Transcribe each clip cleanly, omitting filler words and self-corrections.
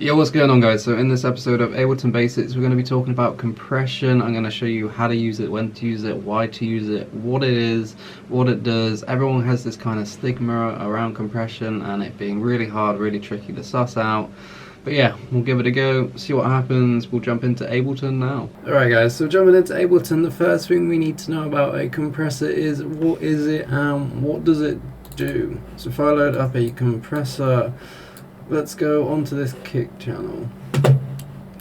Yo, what's going on, guys? So in this episode of Ableton Basics, we're going to be talking about compression. I'm going to show you how to use it, when to use it, why to use it, what it is, what it does. Everyone has this kind of stigma around compression and it being really hard, really tricky to suss out. But yeah, we'll give it a go, see what happens. We'll jump into Ableton now. Alright guys, so jumping into Ableton, the first thing we need to know about a compressor is what is it and what does it do. So if I load up a compressor, let's go onto this kick channel.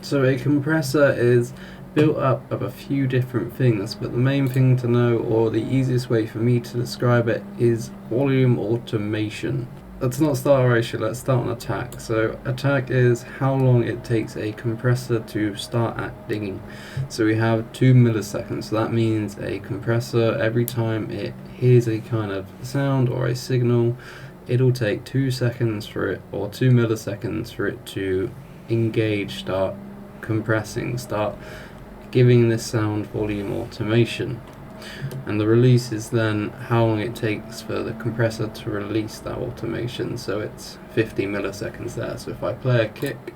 So a compressor is built up of a few different things, but the main thing to know, or the easiest way for me to describe it, is volume automation. Let's not start a ratio, let's start on attack. So attack is how long it takes a compressor to start acting. So we have 2 milliseconds, so that means a compressor, every time it hears a kind of sound or a signal, it'll take 2 seconds for it, or 2 milliseconds for it to engage, start compressing, start giving this sound volume automation. And the release is then how long it takes for the compressor to release that automation. So it's 50 milliseconds there. So if I play a kick,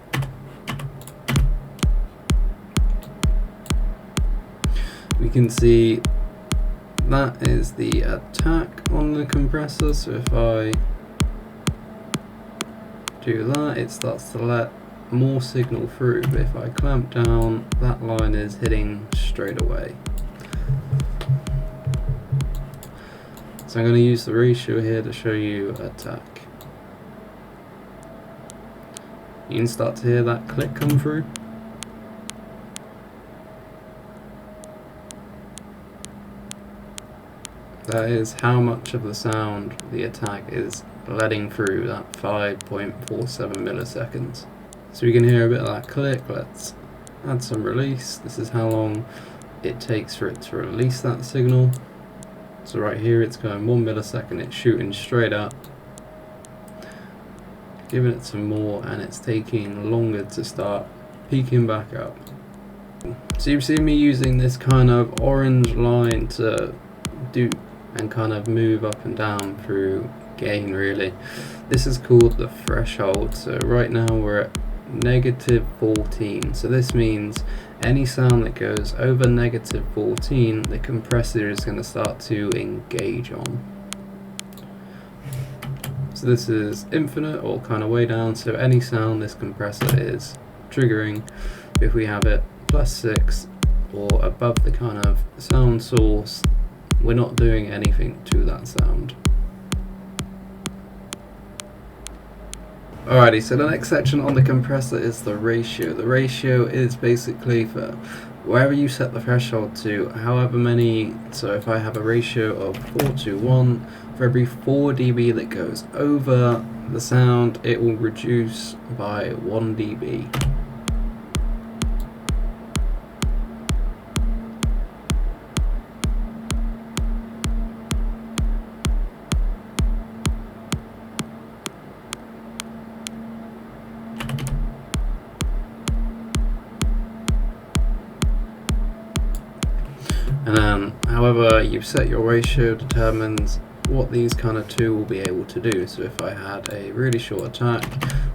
we can see that is the attack on the compressor. So if I do that, it starts to let more signal through, but if I clamp down, that line is hitting straight away. So I'm going to use the ratio here to show you attack. You can start to hear that click come through. That is how much of the sound the attack is letting through, that 5.47 milliseconds. So we can hear a bit of that click. Let's add some release. This is how long it takes for it to release that signal. So right here it's going 1 millisecond, it's shooting straight up, giving it some more, and it's taking longer to start peaking back up. So you've seen me using this kind of orange line to do and kind of move up and down through gain really. This is called the threshold. So right now we're at -14. So this means any sound that goes over -14, the compressor is going to start to engage on. So this is infinite or kind of way down, so any sound this compressor is triggering, if we have it +6 or above the kind of sound source, we're not doing anything to that sound. Alrighty, so the next section on the compressor is the ratio. The ratio is basically for wherever you set the threshold to, however many, so if I have a ratio of 4:1, for every 4 dB that goes over the sound, it will reduce by 1 dB. And then however you've set your ratio determines what these kind of two will be able to do. So if I had a really short attack,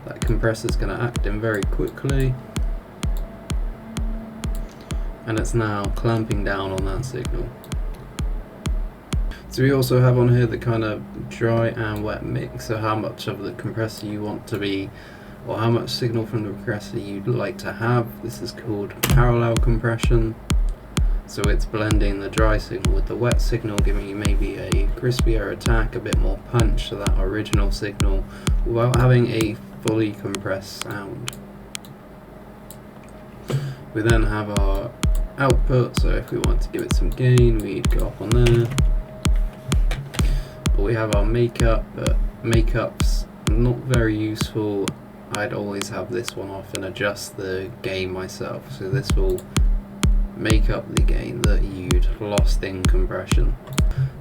that compressor is going to act in very quickly, and it's now clamping down on that signal. So we also have on here the kind of dry and wet mix, so how much of the compressor you want to be, or how much signal from the compressor you'd like to have. This is called parallel compression. So it's blending the dry signal with the wet signal, giving you maybe a crispier attack, a bit more punch to that original signal, without having a fully compressed sound. We then have our output, so if we want to give it some gain, we'd go up on there. But we have our makeup, but makeup's not very useful. I'd always have this one off and adjust the gain myself, so this will make up the gain that you'd lost in compression.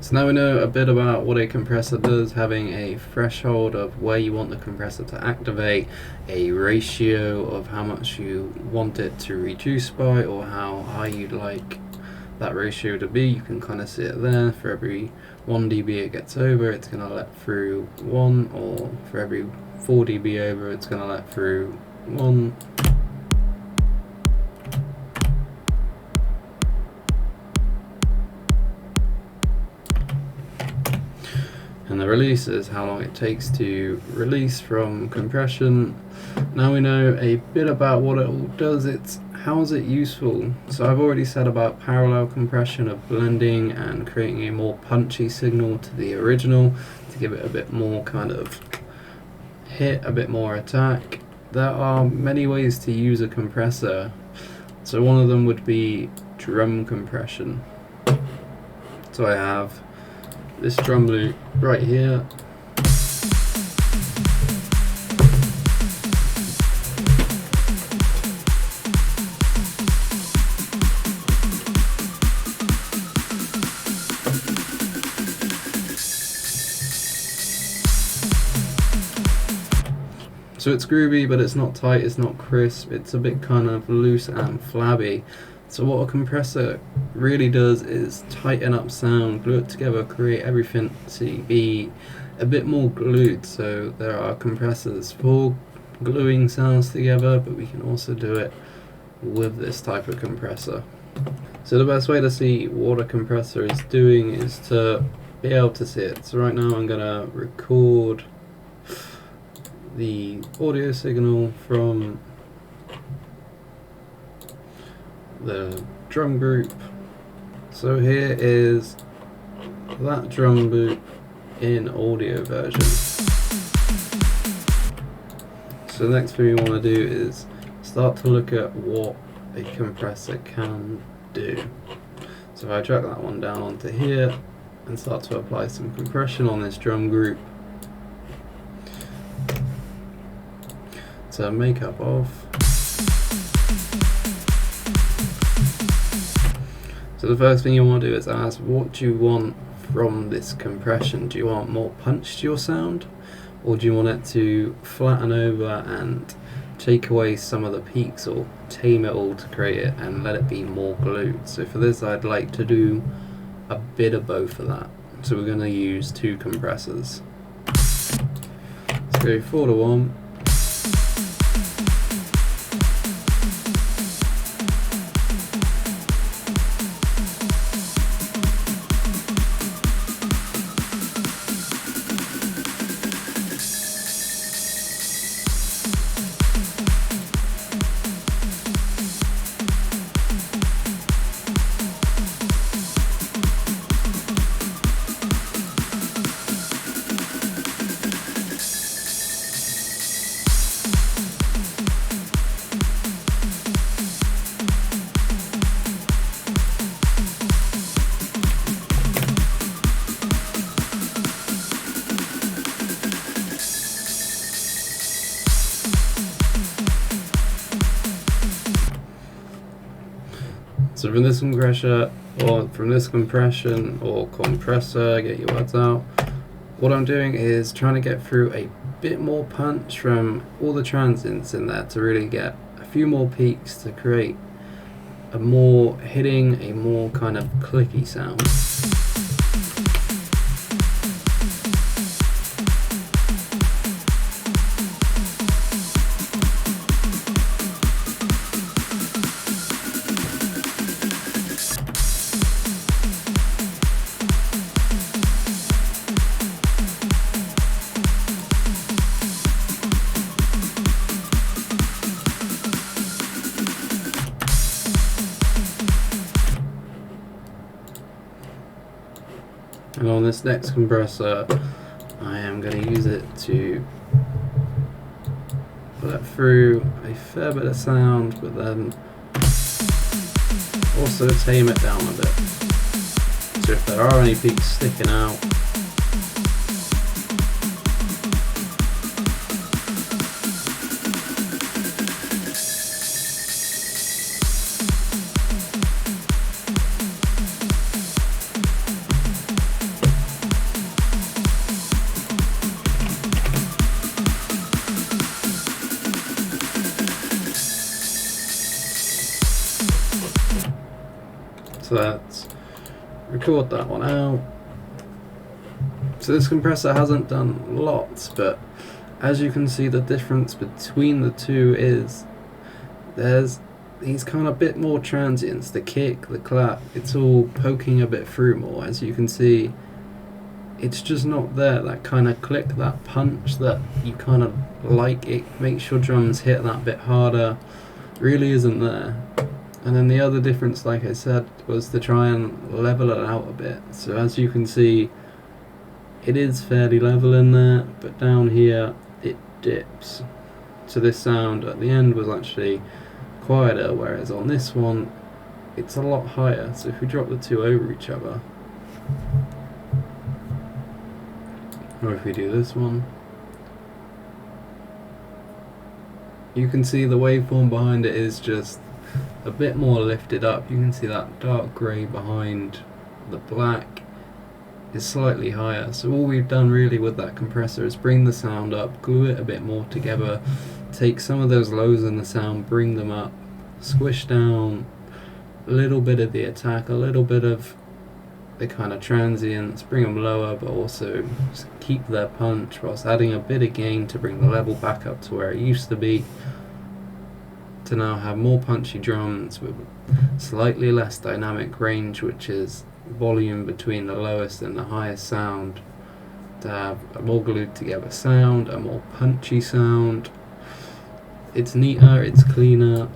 So now we know a bit about what a compressor does, having a threshold of where you want the compressor to activate, a ratio of how much you want it to reduce by, or how high you'd like that ratio to be. You can kind of see it there. For every 1 dB it gets over, it's going to let through 1, or for every 4 dB over, it's going to let through 1. And the release is how long it takes to release from compression. Now we know a bit about what it all does. It's how is it useful. So I've already said about parallel compression of blending and creating a more punchy signal to the original to give it a bit more kind of hit, a bit more attack. There are many ways to use a compressor. So one of them would be drum compression. So I have this drum loop right here. So it's groovy, but it's not tight, it's not crisp, it's a bit kind of loose and flabby. So what a compressor really does is tighten up sound, glue it together, create everything to be a bit more glued. So there are compressors for gluing sounds together, but we can also do it with this type of compressor. So the best way to see what a compressor is doing is to be able to see it. So right now I'm going to record the audio signal from the drum group. So here is that drum loop in audio version. So the next thing we want to do is start to look at what a compressor can do. So if I drag that one down onto here and start to apply some compression on this drum group, to make up of. So the first thing you want to do is ask, what do you want from this compression? Do you want more punch to your sound, or do you want it to flatten over and take away some of the peaks, or tame it all to create it and let it be more glued? So for this I'd like to do a bit of both of that. So we're going to use 2 compressors. Let's go 4 to 1. So from this compression or compressor, get your words out, what I'm doing is trying to get through a bit more punch from all the transients in there to really get a few more peaks to create a more hitting, a more kind of clicky sound. And on this next compressor, I am going to use it to let through a fair bit of sound, but then also tame it down a bit. So if there are any peaks sticking out, so let's record that one out. So this compressor hasn't done lots, but As you can see, the difference between the two is there's these kind of bit more transients, the kick, the clap, it's all poking a bit through more. As you can see, it's just not there, that kind of click, that punch that you kind of like, it makes your drums hit that bit harder, really isn't there. And then the other difference, like I said, was to try and level it out a bit. So as you can see, it is fairly level in there, but down here it dips. So this sound at the end was actually quieter, whereas on this one it's a lot higher. So if we drop the two over each other, or if we do this one, you can see the waveform behind it is just a bit more lifted up. You can see that dark grey behind the black is slightly higher. So all we've done really with that compressor is bring the sound up, glue it a bit more together, take some of those lows in the sound, bring them up, squish down a little bit of the attack, a little bit of the kind of transients, bring them lower, but also keep their punch whilst adding a bit of gain to bring the level back up to where it used to be, to now have more punchy drums with slightly less dynamic range, which is volume between the lowest and the highest sound, to have a more glued together sound, a more punchy sound. It's neater, it's cleaner.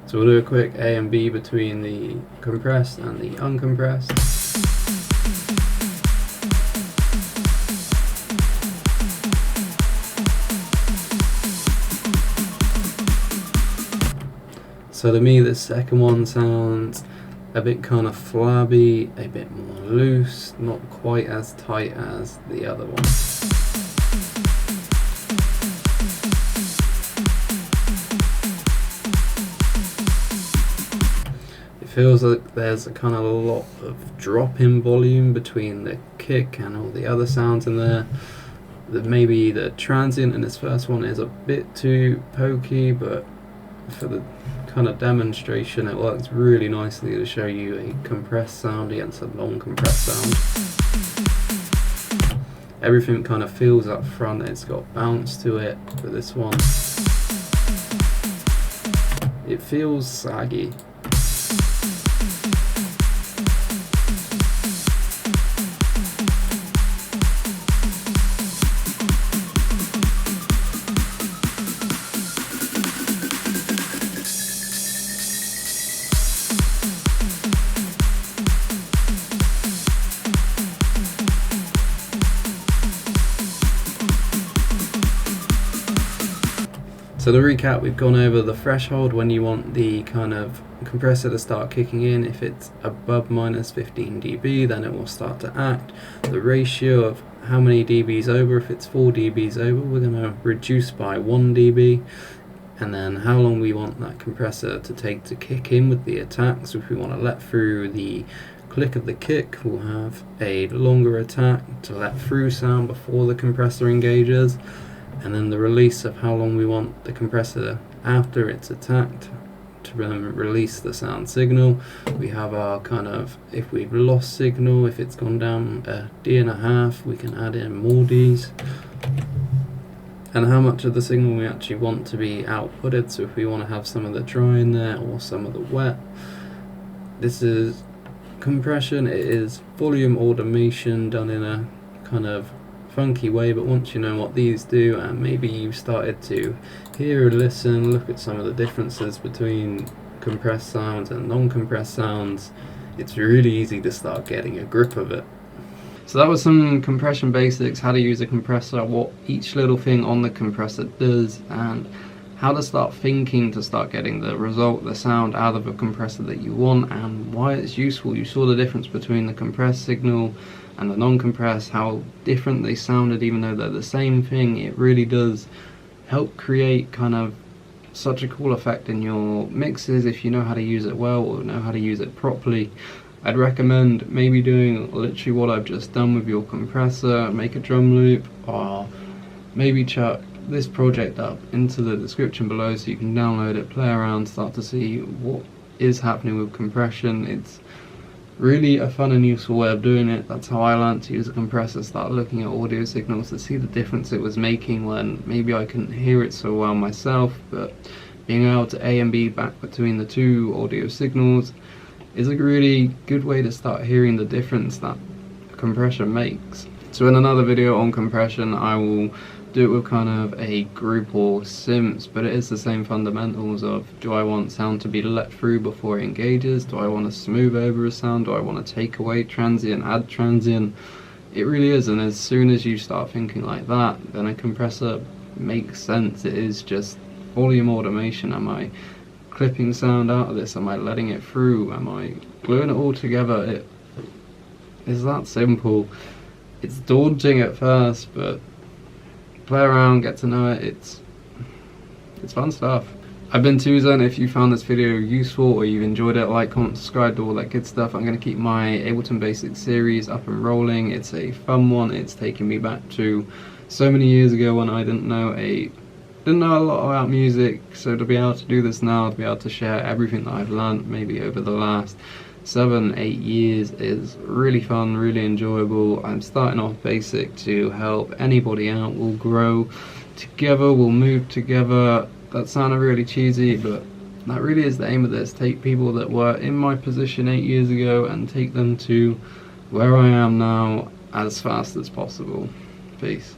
So we'll do a quick A and B between the compressed and the uncompressed. So to me, the second one sounds a bit kind of flabby, a bit more loose, not quite as tight as the other one. It feels like there's a kind of a lot of drop in volume between the kick and all the other sounds in there. Maybe the transient in this first one is a bit too pokey, but for the kind of demonstration it works really nicely to show you a compressed sound against a non-compressed sound. Everything kind of feels up front, it's got bounce to it, but this one, it feels saggy. So to recap, we've gone over the threshold when you want the kind of compressor to start kicking in. If it's above minus 15 dB, then it will start to act. The ratio of how many dBs over, if it's 4 dBs over, we're going to reduce by 1 dB. And then how long we want that compressor to take to kick in with the attack. So if we want to let through the click of the kick, we'll have a longer attack to let through sound before the compressor engages. And then the release of how long we want the compressor after it's attacked to release the sound signal. We have our kind of, if we've lost signal, if it's gone down a D1/2, we can add in more Ds. And how much of the signal we actually want to be outputted, so if we want to have some of the dry in there or some of the wet. This is compression, it is volume automation done in a kind of funky way, but once you know what these do and maybe you've started to hear and listen, look at some of the differences between compressed sounds and non-compressed sounds, it's really easy to start getting a grip of it. So that was some compression basics, how to use a compressor, what each little thing on the compressor does, and how to start thinking to start getting the result, the sound out of a compressor that you want, and why it's useful. You saw the difference between the compressed signal and the non-compressed, how different they sounded even though they're the same thing. It really does help create kind of such a cool effect in your mixes if you know how to use it well or know how to use it properly. I'd recommend maybe doing literally what I've just done with your compressor, make a drum loop, or maybe chuck this project up into the description below so you can download it, play around, start to see what is happening with compression. It's really a fun and useful way of doing it. That's how I learned to use a compressor, start looking at audio signals to see the difference it was making when maybe I couldn't hear it so well myself, but being able to A and B back between the two audio signals is a really good way to start hearing the difference that compression makes. So in another video on compression, I will do it with kind of a group or synths, but it is the same fundamentals of, do I want sound to be let through before it engages? Do I want to smooth over a sound? Do I want to take away transient, add transient? It really is, and as soon as you start thinking like that, then a compressor makes sense. It is just volume automation. Am I clipping sound out of this? Am I letting it through? Am I gluing it all together? It is that simple. It's daunting at first, but play around, get to know it. It's fun stuff. I've been TooZen. If you found this video useful or you've enjoyed it, like, comment, subscribe, do all that good stuff. I'm going to keep my Ableton Basics series up and rolling. It's a fun one. It's taking me back to so many years ago when I didn't know a lot about music, so to be able to do this now, to be able to share everything that I've learned maybe over the last 7-8 years is really fun, really enjoyable. I'm starting off basic to help anybody out. We'll grow together, we'll move together. That sounded really cheesy, but that really is the aim of this. Take people that were in my position 8 years ago and take them to where I am now as fast as possible. Peace.